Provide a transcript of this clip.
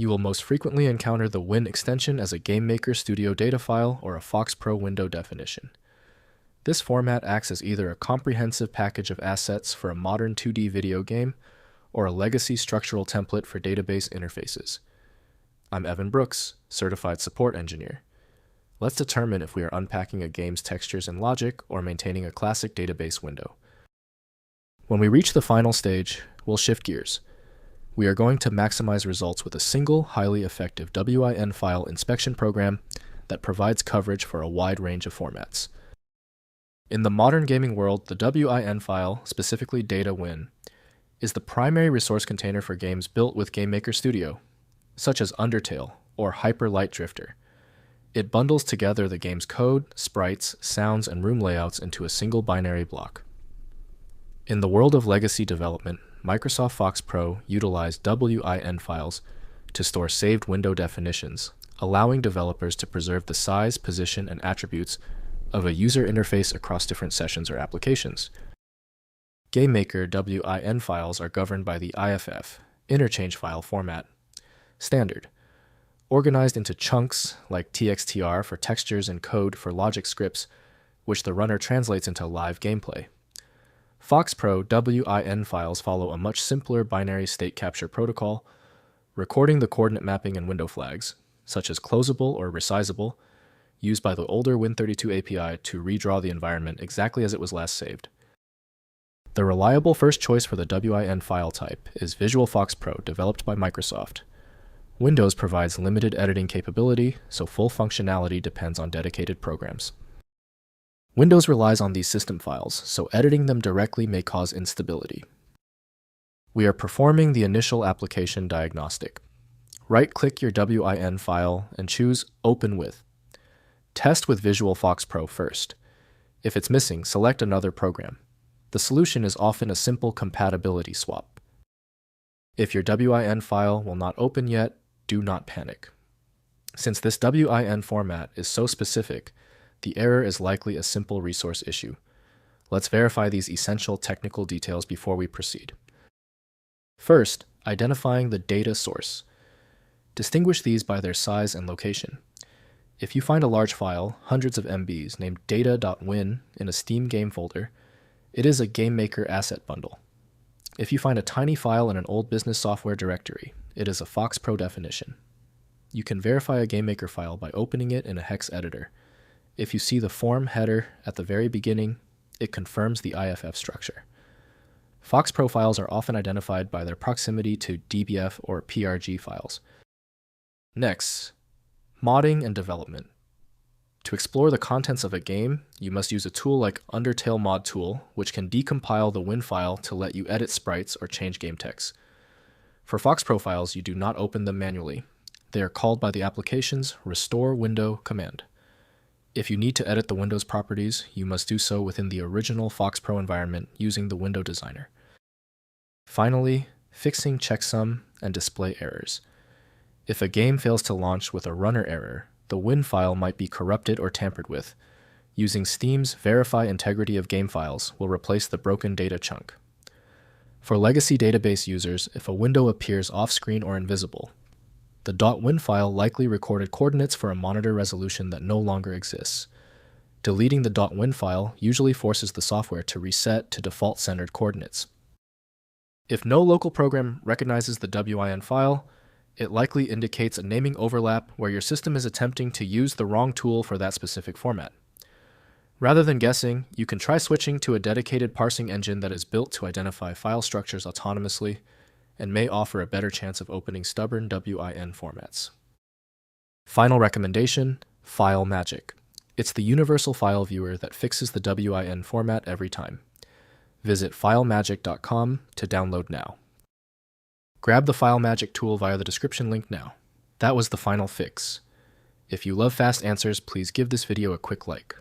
You will most frequently encounter the WIN extension as a GameMaker Studio data file or a FoxPro Window Definition. This format acts as either a comprehensive package of assets for a modern 2D video game or a legacy structural template for database interfaces. I'm Evan Brooks, Certified Support Engineer. Let's determine if we are unpacking a game's textures and logic or maintaining a classic database window. When we reach the final stage, we'll shift gears. We are going to maximize results with a single, highly effective WIN file inspection program that provides coverage for a wide range of formats. In the modern gaming world, the WIN file, specifically data WIN, is the primary resource container for games built with GameMaker Studio, such as Undertale or Hyper Light Drifter. It bundles together the game's code, sprites, sounds, and room layouts into a single binary block. In the world of legacy development, Microsoft FoxPro utilized WIN files to store saved window definitions, allowing developers to preserve the size, position, and attributes of a user interface across different sessions or applications. GameMaker WIN files are governed by the IFF, Interchange File Format, standard, organized into chunks like TXTR for textures and code for logic scripts, which the runner translates into live gameplay. FoxPro WIN files follow a much simpler binary state capture protocol, recording the coordinate mapping and window flags, such as closable or resizable, used by the older Win32 API to redraw the environment exactly as it was last saved. The reliable first choice for the WIN file type is Visual FoxPro, developed by Microsoft. Windows provides limited editing capability, so full functionality depends on dedicated programs. Windows relies on these system files, so editing them directly may cause instability. We are performing the initial application diagnostic. Right-click your WIN file and choose Open With. Test with Visual FoxPro first. If it's missing, select another program. The solution is often a simple compatibility swap. If your WIN file will not open yet, do not panic. Since this WIN format is so specific, the error is likely a simple resource issue. Let's verify these essential technical details before we proceed. First, identifying the data source. Distinguish these by their size and location. If you find a large file, hundreds of MBs, named data.win in a Steam game folder, it is a GameMaker asset bundle. If you find a tiny file in an old business software directory, it is a FoxPro definition. You can verify a GameMaker file by opening it in a hex editor. If you see the form header at the very beginning, it confirms the IFF structure. FoxPro files are often identified by their proximity to DBF or PRG files. Next, modding and development. To explore the contents of a game, you must use a tool like UndertaleModTool, which can decompile the WIN file to let you edit sprites or change game text. For FoxPro files, you do not open them manually. They are called by the application's restore window command. If you need to edit the Windows properties, you must do so within the original FoxPro environment using the window designer. Finally, fixing checksum and display errors. If a game fails to launch with a runner error, the WIN file might be corrupted or tampered with. Using Steam's Verify Integrity of Game Files will replace the broken data chunk. For legacy database users, if a window appears off-screen or invisible, the .win file likely recorded coordinates for a monitor resolution that no longer exists. Deleting the .win file usually forces the software to reset to default centered coordinates. If no local program recognizes the WIN file, it likely indicates a naming overlap where your system is attempting to use the wrong tool for that specific format. Rather than guessing, you can try switching to a dedicated parsing engine that is built to identify file structures autonomously and may offer a better chance of opening stubborn WIN formats. Final recommendation, File Magic. It's the universal file viewer that fixes the WIN format every time. Visit filemagic.com to download now. Grab the File Magic tool via the description link now. That was the final fix. If you love fast answers, please give this video a quick like.